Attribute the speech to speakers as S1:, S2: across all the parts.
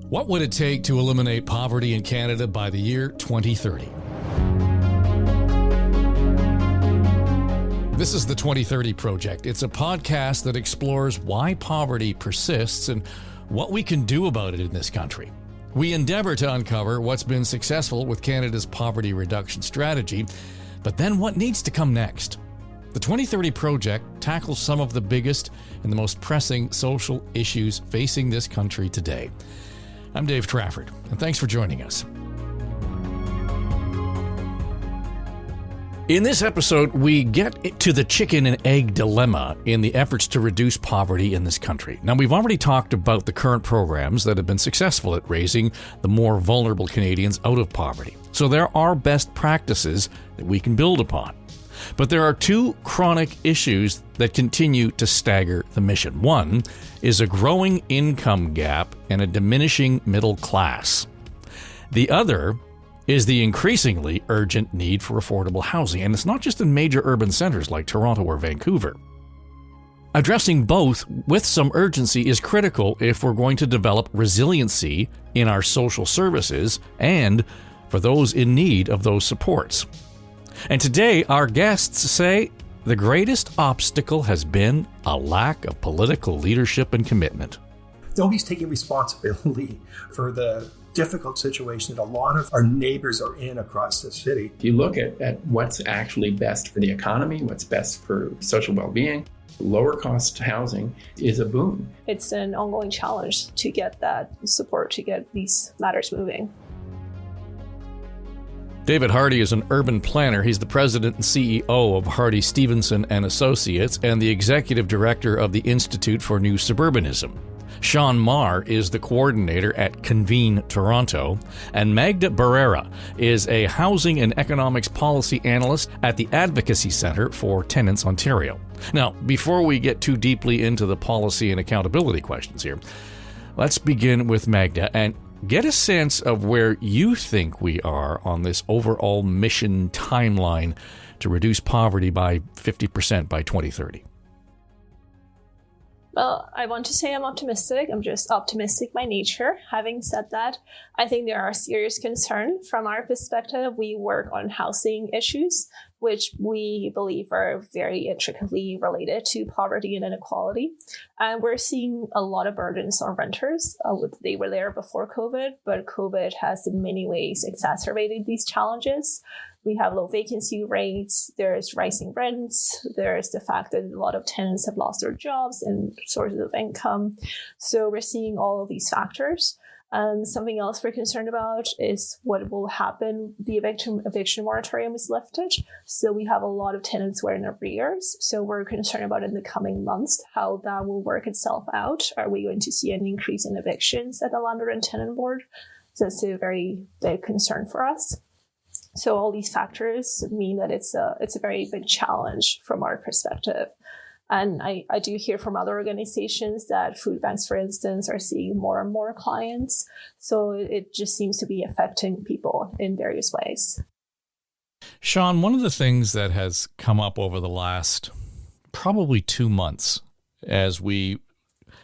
S1: What would it take to eliminate poverty in Canada by the year 2030? This is the 2030 Project. It's a podcast that explores why poverty persists and what we can do about it in this country. We endeavor to uncover what's been successful with Canada's poverty reduction strategy, but then what needs to come next? The 2030 Project tackles some of the biggest and the most pressing social issues facing this country today. I'm Dave Trafford, and thanks for joining us. In this episode, we get to the chicken and egg dilemma in the efforts to reduce poverty in this country. Now, we've already talked about the current programs that have been successful at raising the more vulnerable Canadians out of poverty. So there are best practices that we can build upon. But there are two chronic issues that continue to stagger the mission. One is a growing income gap and a diminishing middle class. The other is the increasingly urgent need for affordable housing, and it's not just in major urban centers like Toronto or Vancouver. Addressing both with some urgency is critical if we're going to develop resiliency in our social services and for those in need of those supports. And today, our guests say the greatest obstacle has been a lack of political leadership and commitment.
S2: Nobody's taking responsibility for the difficult situation that a lot of our neighbors are in across the city.
S3: If you look at what's actually best for the economy, what's best for social well-being, lower cost housing is a boon.
S4: It's an ongoing challenge to get that support, to get these matters moving.
S1: David Hardy is an urban planner. He's the president and CEO of Hardy Stevenson and Associates and the executive director of the Institute for New Suburbanism. Sean Marr is the coordinator at Convene Toronto, and Magda Barrera is a housing and economics policy analyst at the Advocacy Centre for Tenants Ontario. Now, before we get too deeply into the policy and accountability questions here, let's begin with Magda and get a sense of where you think we are on this overall mission timeline to reduce poverty by 50% by 2030.
S4: Well, I want to say I'm optimistic. I'm just optimistic by nature. Having said that, I think there are serious concerns. From our perspective, we work on housing issues, which we believe are very intricately related to poverty and inequality. And we're seeing a lot of burdens on renters. They were there before COVID, but COVID has in many ways exacerbated these challenges. We have low vacancy rates, there's rising rents, there's the fact that a lot of tenants have lost their jobs and sources of income. So we're seeing all of these factors. And something else we're concerned about is what will happen. The eviction moratorium is lifted. So we have a lot of tenants who are in arrears. So we're concerned about in the coming months how that will work itself out. Are we going to see an increase in evictions at the Landlord and Tenant Board? So that's a very big concern for us. So all these factors mean that it's a very big challenge from our perspective. And I do hear from other organizations that food banks, for instance, are seeing more and more clients. So it just seems to be affecting people in various ways.
S1: Sean, one of the things that has come up over the last probably 2 months as we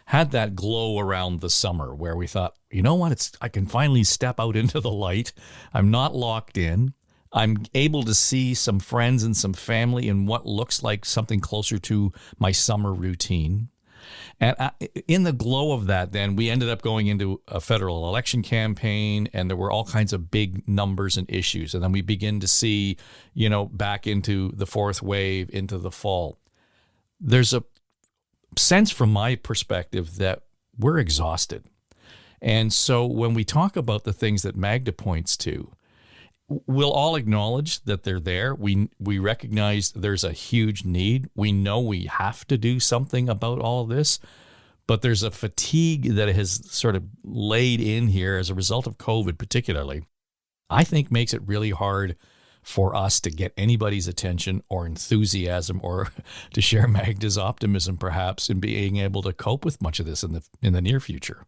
S1: had that glow around the summer where we thought, you know what, I can finally step out into the light. I'm not locked in. I'm able to see some friends and some family in what looks like something closer to my summer routine. And in the glow of that, then we ended up going into a federal election campaign, and there were all kinds of big numbers and issues. And then we begin to see, back into the fourth wave, into the fall. There's a sense from my perspective that we're exhausted. And so when we talk about the things that Magda points to, we'll all acknowledge that they're there. We recognize there's a huge need. We know we have to do something about all this, but there's a fatigue that has sort of laid in here as a result of COVID particularly, I think makes it really hard for us to get anybody's attention or enthusiasm or to share Magda's optimism perhaps in being able to cope with much of this in the near future.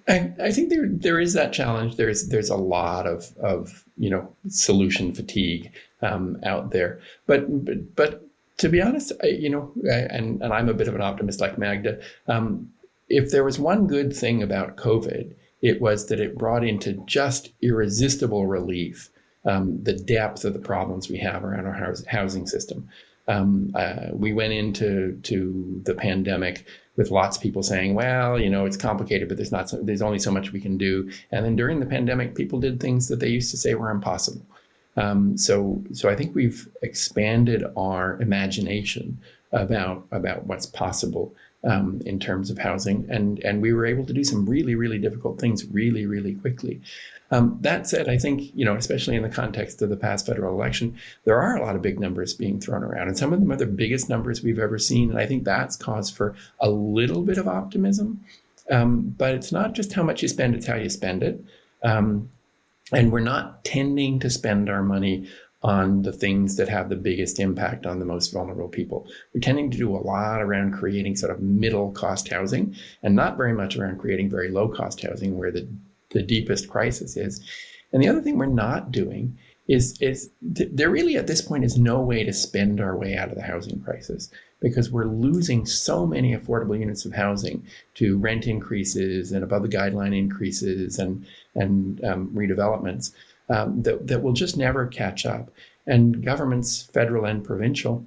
S3: I think there is that challenge. There's a lot of solution fatigue out there. But to be honest, and I'm a bit of an optimist like Magda. if there was one good thing about COVID, it was that it brought into just irresistible relief the depth of the problems we have around our housing system. We went into the pandemic with lots of people saying, well, it's complicated, but there's only so much we can do. And then during the pandemic, people did things that they used to say were impossible. So I think we've expanded our imagination about what's possible in terms of housing, and we were able to do some really, really difficult things really, really quickly. That said, I think, especially in the context of the past federal election, there are a lot of big numbers being thrown around, and some of them are the biggest numbers we've ever seen. And I think that's cause for a little bit of optimism. But it's not just how much you spend, it's how you spend it. And we're not tending to spend our money on the things that have the biggest impact on the most vulnerable people. We're tending to do a lot around creating sort of middle cost housing, and not very much around creating very low cost housing where the deepest crisis is. And the other thing we're not doing is there really at this point is no way to spend our way out of the housing crisis, because we're losing so many affordable units of housing to rent increases and above the guideline increases and redevelopments that will just never catch up. And governments, federal and provincial,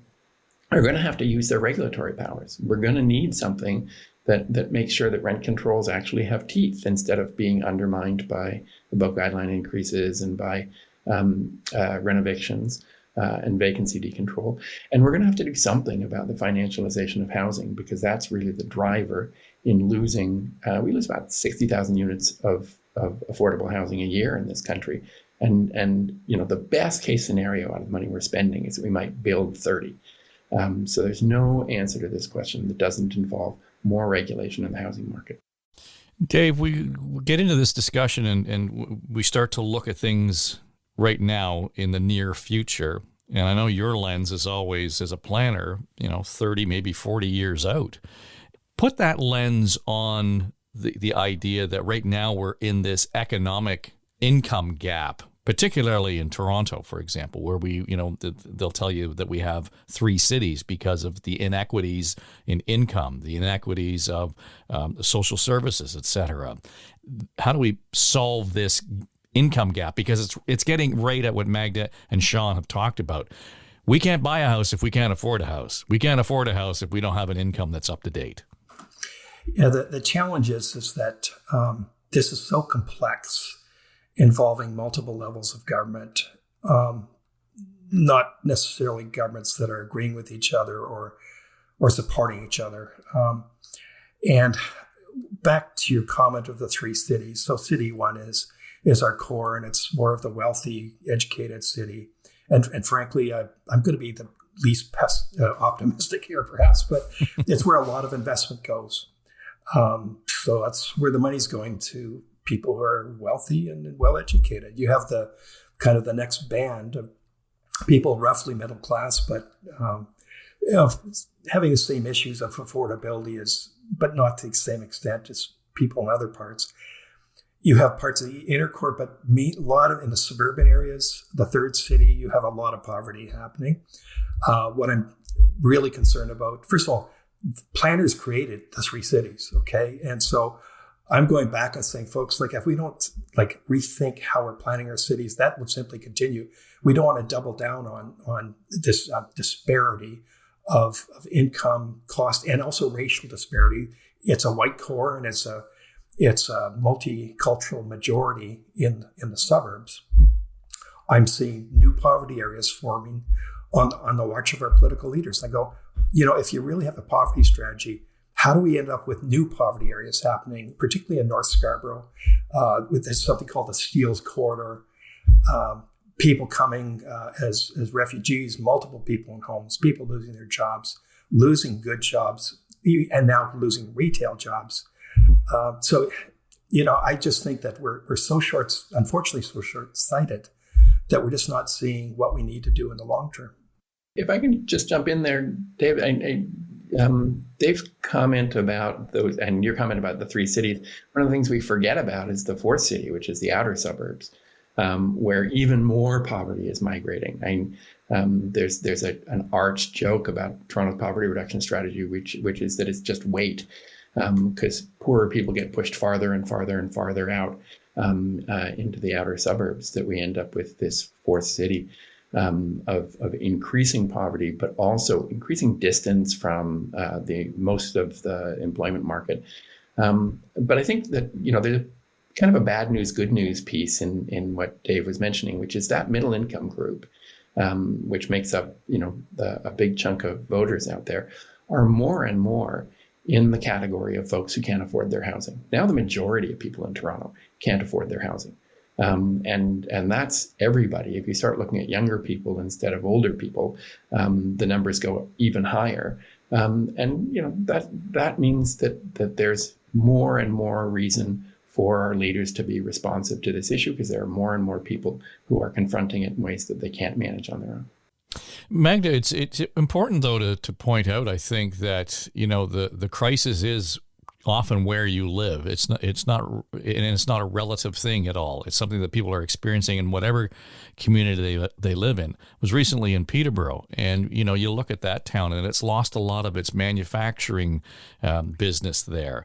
S3: are going to have to use their regulatory powers. We're going to need something that makes sure that rent controls actually have teeth instead of being undermined by above guideline increases and by renovictions and vacancy decontrol. And we're going to have to do something about the financialization of housing, because that's really the driver in losing. We lose about 60,000 units of affordable housing a year in this country. And the best case scenario out of the money we're spending is that we might build 30. So there's no answer to this question that doesn't involve more regulation in the housing market.
S1: Dave, we get into this discussion and we start to look at things right now in the near future. And I know your lens is always, as a planner, 30, maybe 40 years out. Put that lens on the idea that right now we're in this economic income gap, particularly in Toronto, for example, where they'll tell you that we have 3 cities because of the inequities in income, the inequities of social services, et cetera. How do we solve this income gap? Because it's getting right at what Magda and Sean have talked about. We can't buy a house if we can't afford a house. We can't afford a house if we don't have an income that's up to date.
S2: Yeah, the challenge is that this is so complex, involving multiple levels of government, not necessarily governments that are agreeing with each other or supporting each other. And back to your comment of the 3 cities. So city 1 is our core, and it's more of the wealthy, educated city. And frankly, I'm going to be the least optimistic here, perhaps, but it's where a lot of investment goes. So that's where the money's going to. People who are wealthy and well-educated. You have the kind of the next band of people roughly middle class, but having the same issues of affordability but not to the same extent as people in other parts. You have parts of the inner core, but a lot of in the suburban areas, the third city, you have a lot of poverty happening. What I'm really concerned about, first of all, planners created the 3 cities, okay? And so I'm going back and saying, folks, if we don't rethink how we're planning our cities, that will simply continue. We don't want to double down on this disparity of income, cost, and also racial disparity. It's a white core, and it's a multicultural majority in the suburbs. I'm seeing new poverty areas forming on the watch of our political leaders. I go, if you really have a poverty strategy, how do we end up with new poverty areas happening, particularly in North Scarborough, with something called the Steeles Corridor, people coming as refugees, multiple people in homes, people losing their jobs, losing good jobs, and now losing retail jobs. So I just think that we're unfortunately so short-sighted that we're just not seeing what we need to do in the long term.
S3: If I can just jump in there, Dave, Dave's comment about those, and your comment about the 3 cities, one of the things we forget about is the 4th city, which is the outer suburbs. where even more poverty is migrating. There's an arch joke about Toronto's poverty reduction strategy, which is that it's just weight, because poorer people get pushed farther and farther and farther out into the outer suburbs, that we end up with this fourth city of increasing poverty, but also increasing distance from the most of the employment market. But I think that, there's kind of a bad news, good news piece in what Dave was mentioning, which is that middle income group, which makes up, a big chunk of voters out there, are more and more in the category of folks who can't afford their housing. Now the majority of people in Toronto can't afford their housing. And that's everybody. If you start looking at younger people instead of older people, the numbers go even higher. That means that there's more and more reason for our leaders to be responsive to this issue, because there are more and more people who are confronting it in ways that they can't manage on their own.
S1: Magda, it's important, though, to point out, I think, that, the crisis is often where you live. It's not a relative thing at all. It's something that people are experiencing in whatever community they live in. I was recently in Peterborough, and you look at that town, and it's lost a lot of its manufacturing business there.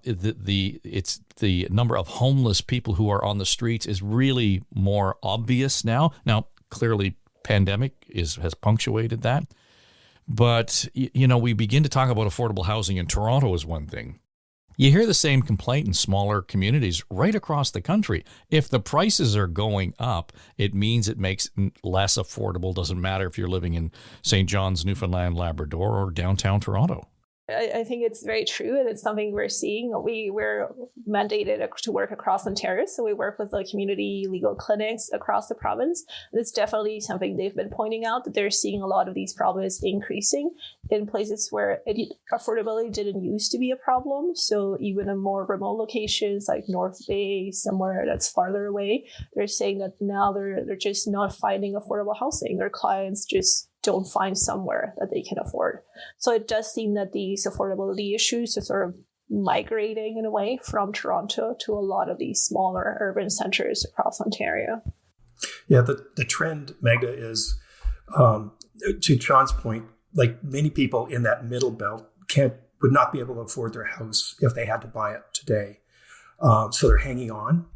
S1: It's the number of homeless people who are on the streets is really more obvious now. Now, clearly, pandemic has punctuated that. But, we begin to talk about affordable housing in Toronto as one thing. You hear the same complaint in smaller communities right across the country. If the prices are going up, it means it makes less affordable. Doesn't matter if you're living in St. John's, Newfoundland, Labrador, or downtown Toronto.
S4: I think it's very true, and it's something we're seeing. We're mandated to work across Ontario, so we work with the community legal clinics across the province. And it's definitely something they've been pointing out, that they're seeing a lot of these problems increasing in places where affordability didn't used to be a problem. So even in more remote locations like North Bay, somewhere that's farther away, they're saying that now they're just not finding affordable housing. Their clients just don't find somewhere that they can afford. So it does seem that these affordability issues are sort of migrating in a way from Toronto to a lot of these smaller urban centers across Ontario.
S2: Yeah, the trend, Magda, is to Sean's point, like many people in that middle belt would not be able to afford their house if they had to buy it today. So they're hanging on.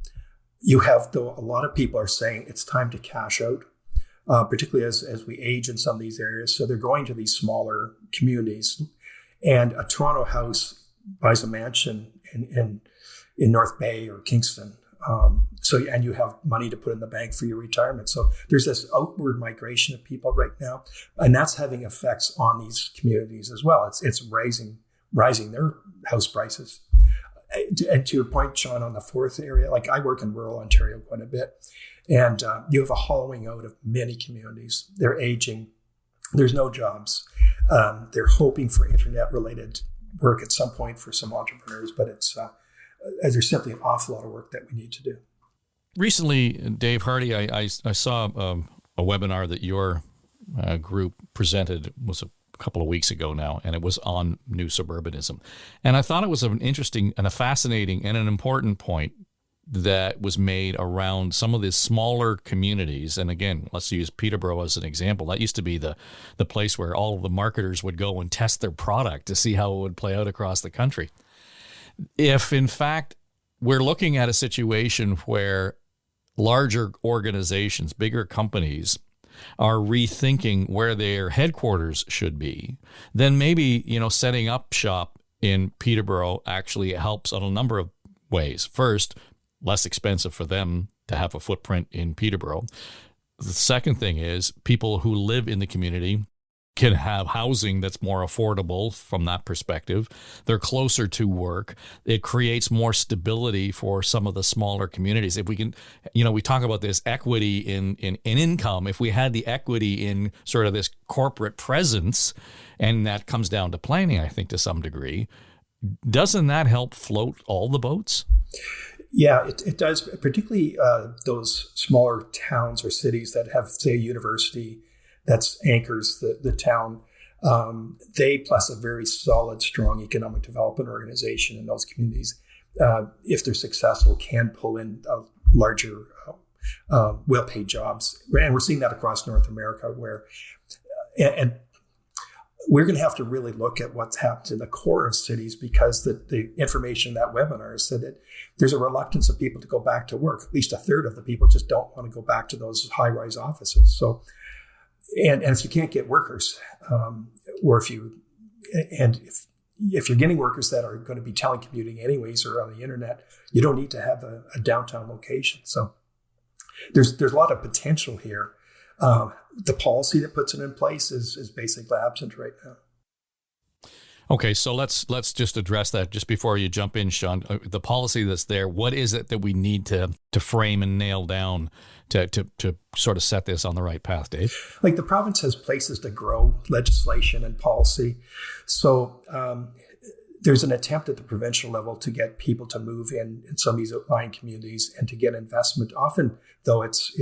S2: You have, though, a lot of people are saying it's time to cash out. Particularly as we age in some of these areas. So they're going to these smaller communities. And a Toronto house buys a mansion in North Bay or Kingston. And you have money to put in the bank for your retirement. So there's this outward migration of people right now. And that's having effects on these communities as well. It's rising their house prices. And to your point, Sean, on the fourth area, like I work in rural Ontario quite a bit. And you have a hollowing out of many communities. They're aging. There's no jobs. They're hoping for internet-related work at some point for some entrepreneurs, but there's simply an awful lot of work that we need to do.
S1: Recently, Dave Hardy, I saw a webinar that your group presented, was a couple of weeks ago now, and it was on new suburbanism. And I thought it was an interesting and a fascinating and an important point that was made around some of these smaller communities. And again, let's use Peterborough as an example. That used to be the place where all of the marketers would go and test their product to see how it would play out across the country. If, in fact, we're looking at a situation where larger organizations, bigger companies, are rethinking where their headquarters should be, then maybe, setting up shop in Peterborough actually helps on a number of ways. First, less expensive for them to have a footprint in Peterborough. The second thing is people who live in the community can have housing that's more affordable from that perspective. They're closer to work. It creates more stability for some of the smaller communities. If we can, we talk about this equity in income. If we had the equity in sort of this corporate presence, and that comes down to planning, I think, to some degree, doesn't that help float all the boats?
S2: Yeah, it does, particularly those smaller towns or cities that have, say, a university that's anchors the town. They, plus a very solid, strong economic development organization in those communities, if they're successful, can pull in larger well-paid jobs. And we're seeing that across North America where, and we're going to have to really look at what's happened in the core of cities, because the information in that webinar said that there's a reluctance of people to go back to work. At least a third of the people just don't want to go back to those high-rise offices. So, and if you can't get workers, or if you're getting workers that are going to be telecommuting anyways or on the internet, you don't need to have a downtown location. So there's a lot of potential here. The policy that puts it in place is basically absent right now.
S1: Okay, so let's just address that just before you jump in, Sean. The policy that's there, what is it that we need to frame and nail down to sort of set this on the right path, Dave?
S2: Like, the province has places to grow legislation and policy. So there's an attempt at the provincial level to get people to move in some of these outlying communities and to get investment. Often, though, it's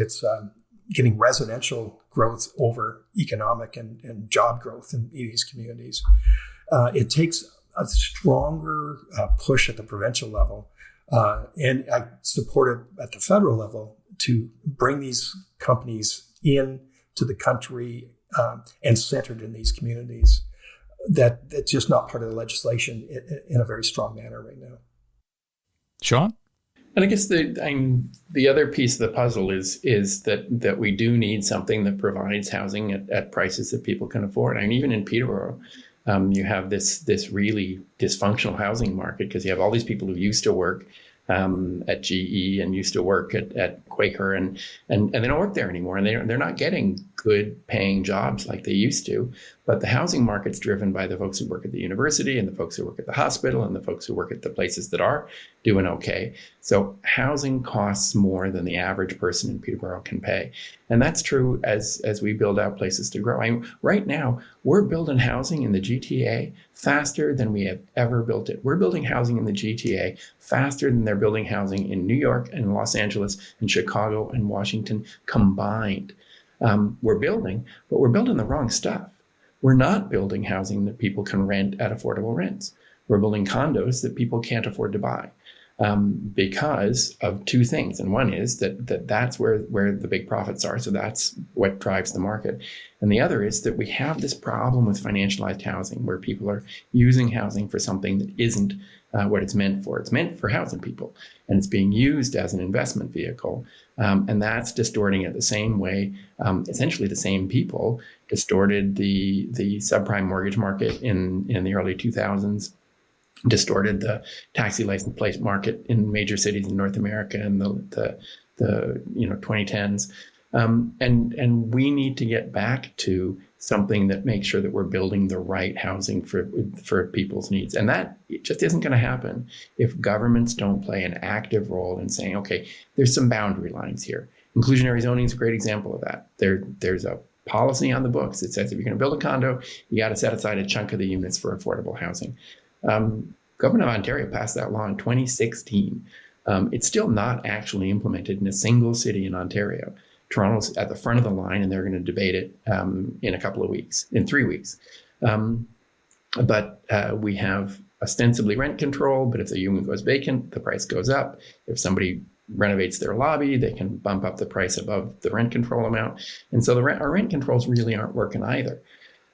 S2: getting residential growth over economic and job growth in these communities. It takes a stronger push at the provincial level, and I support it at the federal level to bring these companies in to the country and centered in these communities. That's just not part of the legislation in a very strong manner right now.
S1: Sean?
S3: And I guess the other piece of the puzzle is that we do need something that provides housing at prices that people can afford. And even in Peterborough, you have this really dysfunctional housing market, because you have all these people who used to work at GE and used to work at Quaker, and they don't work there anymore, and they're not getting good paying jobs like they used to. But the housing market's driven by the folks who work at the university and the folks who work at the hospital and the folks who work at the places that are doing okay. So housing costs more than the average person in Peterborough can pay. And that's true as we build out places to grow. Right now, we're building housing in the GTA faster than we have ever built it. We're building housing in the GTA faster than they're building housing in New York and Los Angeles and Chicago and Washington combined. We're building, but we're building the wrong stuff. We're not building housing that people can rent at affordable rents. We're building condos that people can't afford to buy because of two things. And one is that's where the big profits are. So that's what drives the market. And the other is that we have this problem with financialized housing, where people are using housing for something that isn't what it's meant for. It's meant for housing people, and it's being used as an investment vehicle. And that's distorting it the same way. Essentially, the same people distorted the subprime mortgage market in the early 2000s, distorted the taxi license plate market in major cities in North America in the 2010s. And we need to get back to something that makes sure that we're building the right housing for people's needs. And that just isn't going to happen if governments don't play an active role in saying, okay, there's some boundary lines here. Inclusionary zoning is a great example of that. There's a policy on the books that says if you're going to build a condo, you got to set aside a chunk of the units for affordable housing. Government of Ontario passed that law in 2016. It's still not actually implemented in a single city in Ontario. Toronto's at the front of the line, and they're going to debate it in 3 weeks. But we have ostensibly rent control, but if the unit goes vacant, the price goes up. If somebody renovates their lobby, they can bump up the price above the rent control amount. And so our rent controls really aren't working either.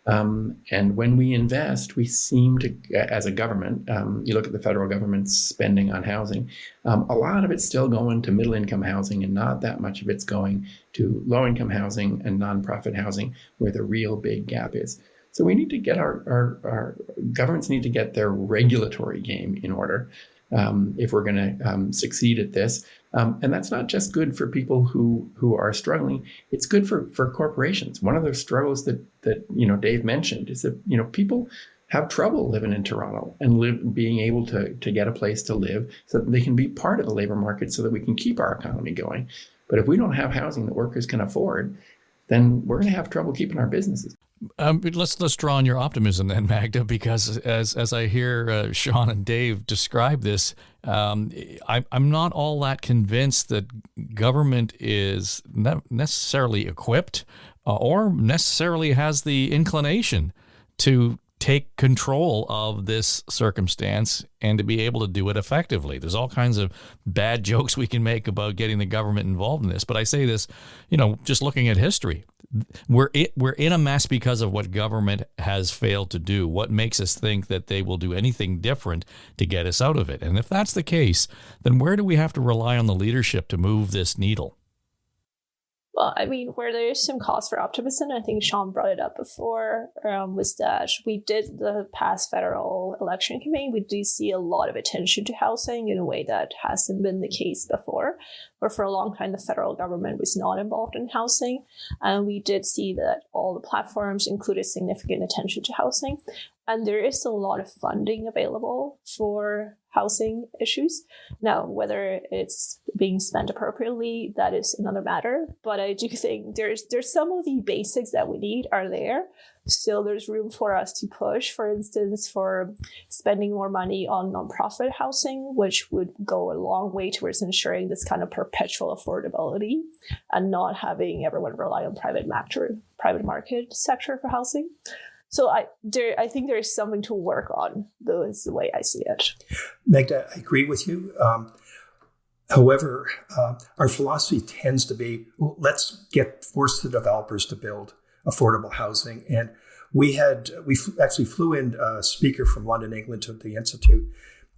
S3: And when we invest, we seem to, as a government, you look at the federal government's spending on housing, a lot of it's still going to middle income housing, and not that much of it's going to low income housing and nonprofit housing, where the real big gap is. So we need to get our governments need to get their regulatory game in order if we're going to succeed at this. And that's not just good for people who are struggling. It's good for corporations. One of the struggles that Dave mentioned is that people have trouble living in Toronto and being able to get a place to live so that they can be part of the labor market, so that we can keep our economy going. But if we don't have housing that workers can afford, then we're going to have trouble keeping our businesses.
S1: Let's draw on your optimism then, Magda, because as I hear Sean and Dave describe this, I'm not all that convinced that government is necessarily equipped or necessarily has the inclination to take control of this circumstance and to be able to do it effectively. There's all kinds of bad jokes we can make about getting the government involved in this, but I say this, just looking at history. We're in a mess because of what government has failed to do. What makes us think that they will do anything different to get us out of it? And if that's the case, then where do we have to rely on the leadership to move this needle?
S4: Well, I mean, where there is some cause for optimism, I think Sean brought it up before, was that we did the past federal election campaign. We do see a lot of attention to housing in a way that hasn't been the case before, where for a long time the federal government was not involved in housing. And we did see that all the platforms included significant attention to housing. And there is a lot of funding available for housing issues. Now, whether it's being spent appropriately, that is another matter. But I do think there's some of the basics that we need are there. Still, there's room for us to push, for instance, for spending more money on nonprofit housing, which would go a long way towards ensuring this kind of perpetual affordability and not having everyone rely on private market sector for housing. So I think there is something to work on, though, is the way I see it.
S2: Magda, I agree with you. However, our philosophy tends to be, let's force the developers to build affordable housing. And we actually flew in a speaker from London, England to the Institute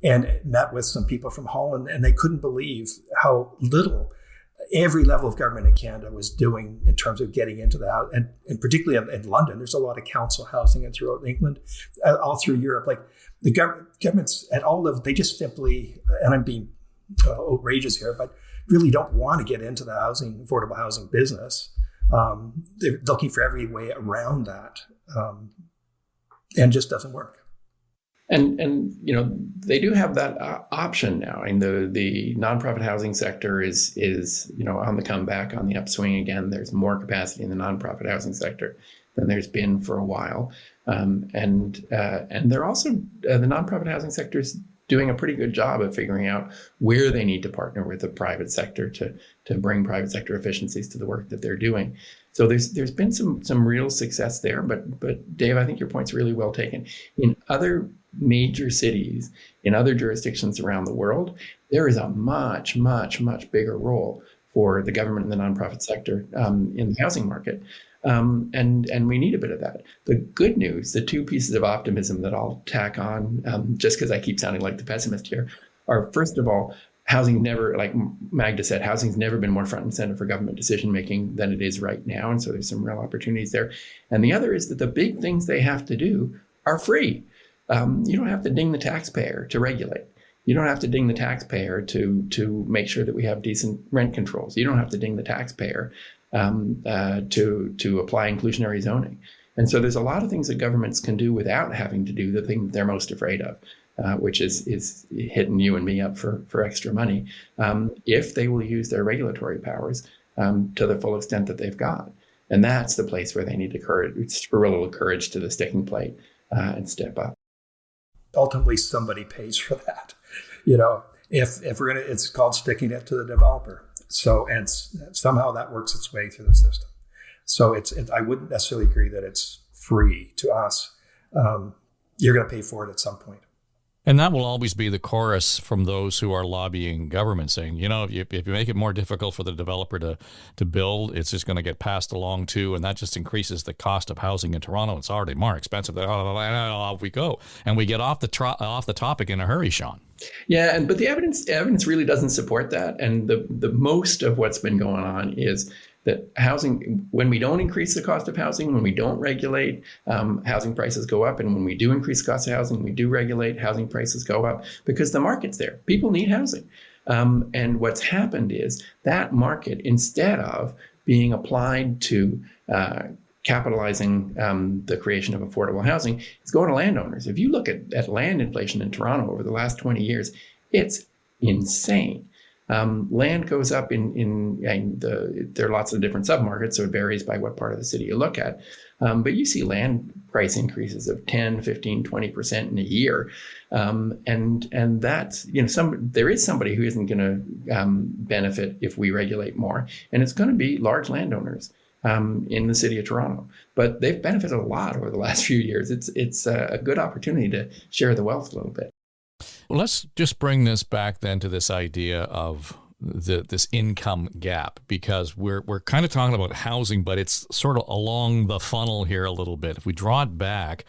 S2: and met with some people from Holland, and they couldn't believe how little every level of government in Canada was doing in terms of getting into the house, and particularly in London, there's a lot of council housing, and throughout England, all through Europe, like the governments at all levels, they just simply, and I'm being outrageous here, but really don't want to get into the affordable housing business. They're looking for every way around that, and just doesn't work.
S3: And they do have that option now. And the nonprofit housing sector is on the comeback, on the upswing again. There's more capacity in the nonprofit housing sector than there's been for a while. And they're also the nonprofit housing sector is doing a pretty good job of figuring out where they need to partner with the private sector to bring private sector efficiencies to the work that they're doing. So there's been some real success there. But Dave, I think your point's really well taken. In other major cities, in other jurisdictions around the world, there is a much, much, much bigger role for the government and the nonprofit sector in the housing market. And we need a bit of that. The good news, the two pieces of optimism that I'll tack on, just because I keep sounding like the pessimist here, are, first of all, housing never, like Magda said, housing's never been more front and center for government decision making than it is right now. And so there's some real opportunities there. And the other is that the big things they have to do are free. You don't have to ding the taxpayer to regulate. You don't have to ding the taxpayer to make sure that we have decent rent controls. You don't have to ding the taxpayer to apply inclusionary zoning. And so there's a lot of things that governments can do without having to do the thing that they're most afraid of, which is hitting you and me up for extra money, if they will use their regulatory powers to the full extent that they've got. And that's the place where they need to spur a little courage to the sticking plate and step up.
S2: Ultimately, somebody pays for that. If we're it's called sticking it to the developer. So, and somehow that works its way through the system. So I wouldn't necessarily agree that it's free to us. You're going to pay for it at some point.
S1: And that will always be the chorus from those who are lobbying government, saying, if you make it more difficult for the developer to build, it's just going to get passed along too, and that just increases the cost of housing in Toronto. It's already more expensive. Off we go, and we get off the topic in a hurry, Sean.
S3: Yeah, but the evidence really doesn't support that. And the most of what's been going on is that housing, when we don't increase the cost of housing, when we don't regulate, housing prices go up. And when we do increase the cost of housing, we do regulate, housing prices go up because the market's there. People need housing. And what's happened is that market, instead of being applied to capitalizing the creation of affordable housing, is going to landowners. If you look at land inflation in Toronto over the last 20 years, it's insane. Land goes up there are lots of different submarkets, so it varies by what part of the city you look at. But you see land price increases of 10, 15, 20% in a year. And that's, there is somebody who isn't going to benefit if we regulate more, and it's going to be large landowners. in the city of Toronto. But they've benefited a lot over the last few years. It's a good opportunity to share the wealth a little bit.
S1: Well, let's just bring this back then to this idea of this income gap, because we're kind of talking about housing, but it's sort of along the funnel here a little bit. If we draw it back,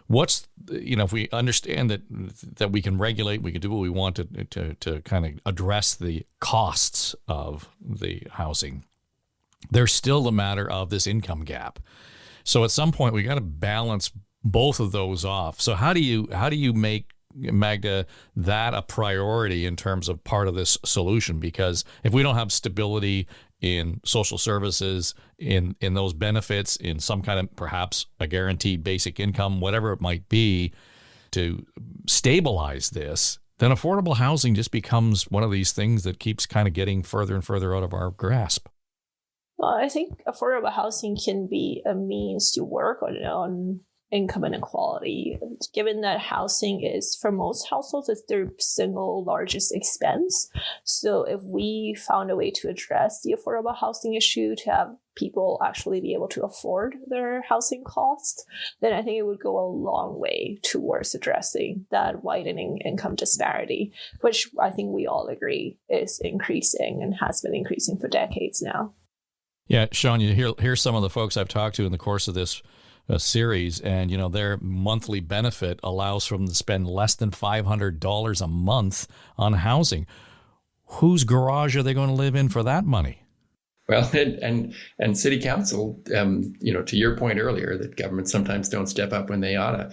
S1: if we understand that we can regulate, we can do what we want to kind of address the costs of the housing, there's still the matter of this income gap. So at some point we got to balance both of those off. So how do you make, Magda, that a priority in terms of part of this solution? Because if we don't have stability in social services, in those benefits, in some kind of perhaps a guaranteed basic income, whatever it might be, to stabilize this, then affordable housing just becomes one of these things that keeps kind of getting further and further out of our grasp.
S4: Well, I think affordable housing can be a means to work on income inequality, given that housing is, for most households, it's their single largest expense. So if we found a way to address the affordable housing issue to have people actually be able to afford their housing costs, then I think it would go a long way towards addressing that widening income disparity, which I think we all agree is increasing and has been increasing for decades now.
S1: Yeah, Sean, you hear some of the folks I've talked to in the course of this series, and their monthly benefit allows for them to spend less than $500 a month on housing. Whose garage are they going to live in for that money?
S3: Well, and city council, to your point earlier, that governments sometimes don't step up when they oughta,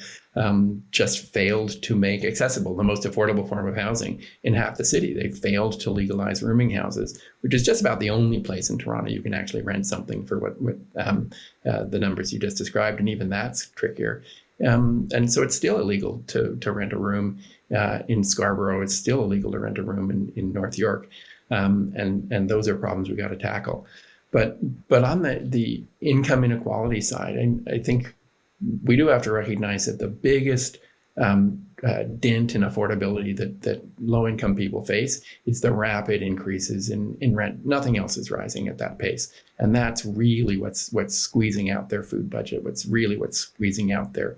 S3: just failed to make accessible the most affordable form of housing in half the city. They failed to legalize rooming houses, which is just about the only place in Toronto you can actually rent something for what the numbers you just described, and even that's trickier. And so it's still illegal to rent a room in Scarborough. It's still illegal to rent a room in North York. And those are problems we got to tackle. But on the income inequality side, I think we do have to recognize that the biggest dent in affordability that low-income people face is the rapid increases in rent. Nothing else is rising at that pace. And that's really what's squeezing out their food budget, what's squeezing out their,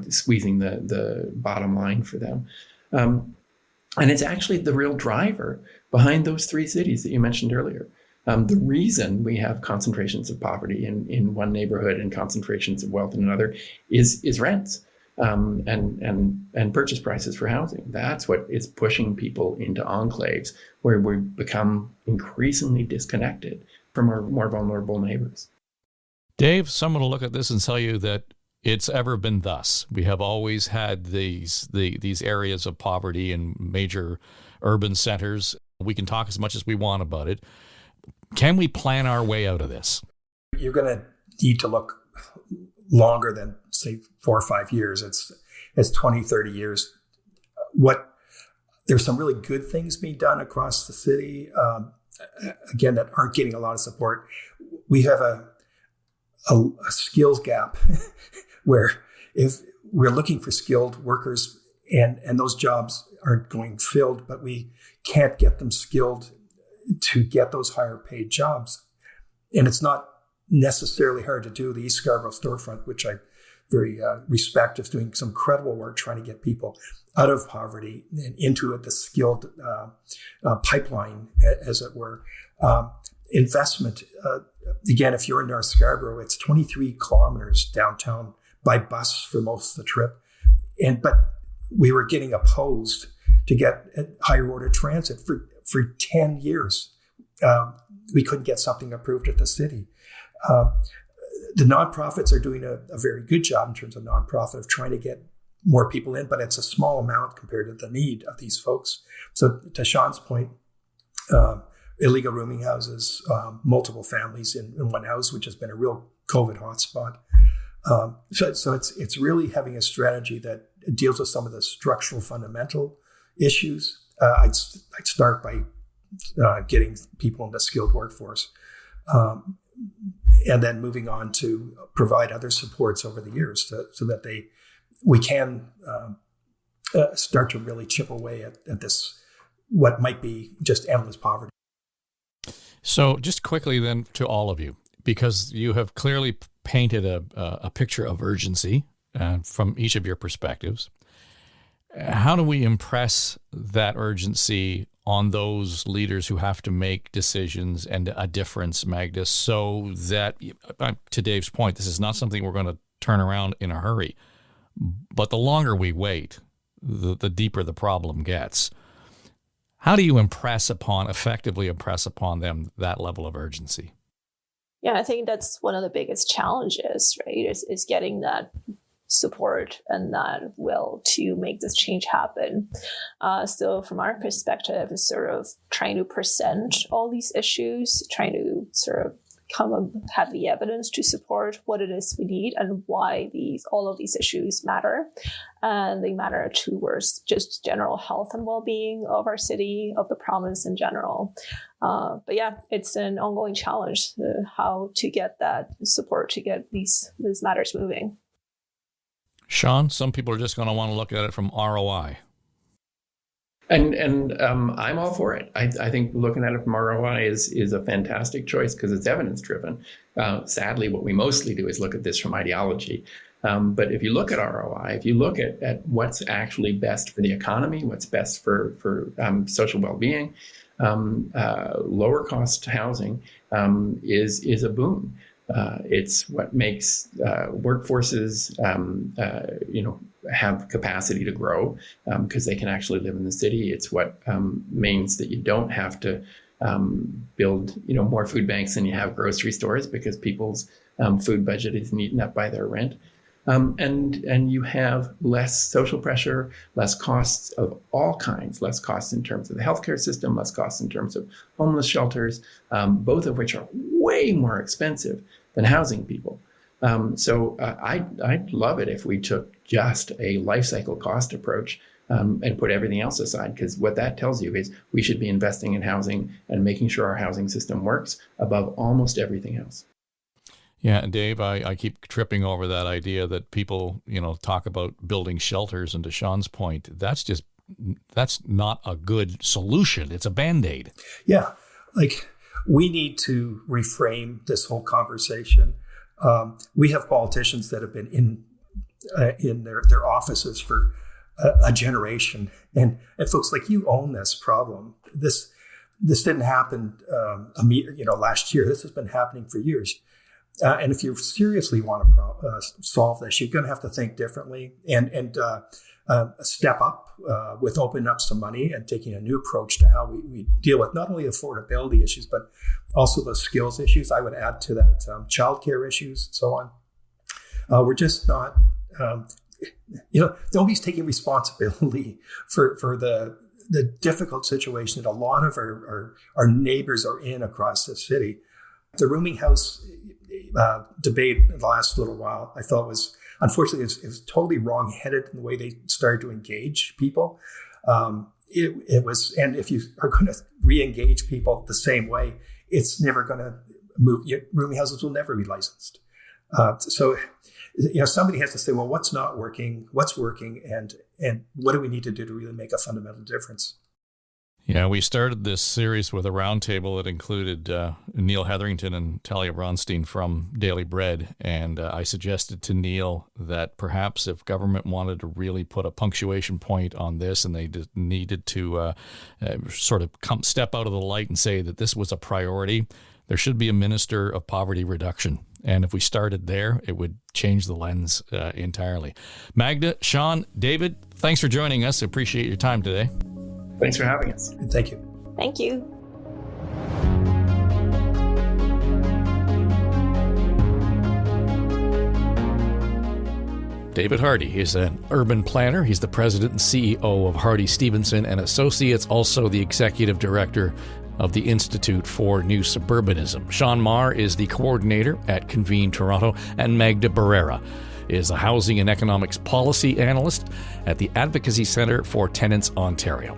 S3: squeezing the bottom line for them. And it's actually the real driver behind those three cities that you mentioned earlier. The reason we have concentrations of poverty in one neighborhood and concentrations of wealth in another is rents and purchase prices for housing. That's what is pushing people into enclaves where we become increasingly disconnected from our more vulnerable neighbors.
S1: Dave, someone will look at this and tell you that it's ever been thus. We have always had these areas of poverty in major urban centers. We can talk as much as we want about it. Can we plan our way out of this?
S2: You're going to need to look longer than, say, 4 or 5 years. It's 20, 30 years. There's some really good things being done across the city, again, that aren't getting a lot of support. We have a skills gap where if we're looking for skilled workers and those jobs aren't going filled, but we can't get them skilled to get those higher paid jobs. And it's not necessarily hard to do. The East Scarborough storefront, which I very respect, is doing some incredible work trying to get people out of poverty and into the skilled pipeline, as it were. Investment, again, if you're in North Scarborough, it's 23 kilometers downtown by bus for most of the trip. But we were getting opposed to get higher order transit for 10 years. We couldn't get something approved at the city. The nonprofits are doing a very good job in terms of nonprofit of trying to get more people in, but it's a small amount compared to the need of these folks. So to Sean's point, illegal rooming houses, multiple families in one house, which has been a real COVID hotspot. So it's really having a strategy that deals with some of the structural fundamental issues. I'd start by getting people in the skilled workforce, and then moving on to provide other supports over the years so that we can start to really chip away at this, what might be just endless poverty.
S1: So just quickly then to all of you, because you have clearly painted a picture of urgency from each of your perspectives. How do we impress that urgency on those leaders who have to make decisions and a difference, Magda, so that, to Dave's point, this is not something we're going to turn around in a hurry. But the longer we wait, the deeper the problem gets. How do you effectively impress upon them that level of urgency?
S4: Yeah, I think that's one of the biggest challenges, right? Is getting that support and that will to make this change happen. So from our perspective, is sort of trying to present all these issues, trying to sort of have the evidence to support what it is we need and why all of these issues matter. And they matter towards just general health and well-being of our city, of the province in general. But yeah, it's an ongoing challenge, how to get that support to get these matters moving.
S1: Sean, some people are just going to want to look at it from ROI.
S3: And I'm all for it. I think looking at it from ROI is a fantastic choice because it's evidence driven. Sadly, what we mostly do is look at this from ideology. But if you look at ROI, if you look at what's actually best for the economy, what's best for social well-being, lower cost housing is a boon. It's what makes workforces, have capacity to grow because they can actually live in the city. It's what means that you don't have to build, more food banks than you have grocery stores because people's food budget is eaten up by their rent. And you have less social pressure, less costs of all kinds, less costs in terms of the healthcare system, less costs in terms of homeless shelters, both of which are way more expensive than housing people. So I'd love it if we took just a life cycle cost approach and put everything else aside, because what that tells you is we should be investing in housing and making sure our housing system works above almost everything else.
S1: Yeah, Dave, I keep tripping over that idea that people, talk about building shelters, and to Sean's point, that's not a good solution. It's a Band-Aid.
S2: Yeah, we need to reframe this whole conversation. We have politicians that have been in their offices for a generation, and folks, you own this problem. This didn't happen last year. This has been happening for years. And if you seriously want to solve this, you're going to have to think differently and step up with opening up some money and taking a new approach to how we deal with not only affordability issues, but also the skills issues. I would add to that childcare issues and so on. We're just not, nobody's taking responsibility for the difficult situation that a lot of our neighbors are in across the city. The rooming house debate in the last little while, I thought unfortunately, it was totally wrong-headed in the way they started to engage people. It was, and if you are going to re-engage people the same way, it's never going to move. Rooming houses will never be licensed. So somebody has to say, well, what's not working, what's working, and what do we need to do to really make a fundamental difference?
S1: Yeah, we started this series with a roundtable that included Neil Hetherington and Talia Bronstein from Daily Bread, and I suggested to Neil that perhaps if government wanted to really put a punctuation point on this and they needed to step out of the light and say that this was a priority, there should be a Minister of Poverty Reduction. And if we started there, it would change the lens entirely. Magda, Sean, David, thanks for joining us. Appreciate your time today.
S3: Thanks for having us.
S2: Thank you.
S4: Thank you.
S1: David Hardy is an urban planner. He's the president and CEO of Hardy Stevenson and Associates, also the executive director of the Institute for New Suburbanism. Sean Meagher is the coordinator at Convene Toronto, and Magda Barrera is a housing and economics policy analyst at the Advocacy Centre for Tenants Ontario.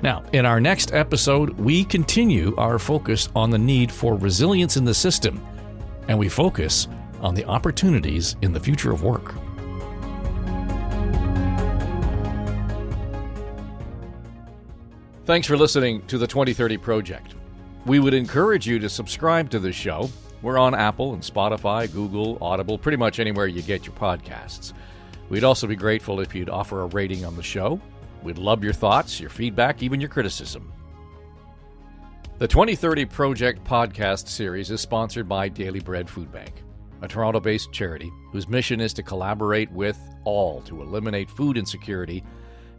S1: Now, in our next episode, we continue our focus on the need for resilience in the system, and we focus on the opportunities in the future of work. Thanks for listening to the 2030 Project. We would encourage you to subscribe to the show We're on Apple and Spotify, Google, Audible, pretty much anywhere you get your podcasts. We'd also be grateful if you'd offer a rating on the show. We'd love your thoughts, your feedback, even your criticism. The 2030 Project podcast series is sponsored by Daily Bread Food Bank, a Toronto-based charity whose mission is to collaborate with all to eliminate food insecurity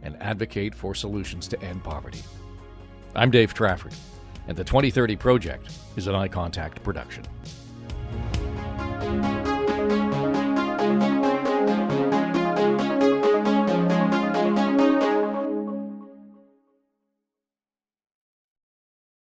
S1: and advocate for solutions to end poverty. I'm Dave Trafford, and the 2030 Project is an Eye Contact production.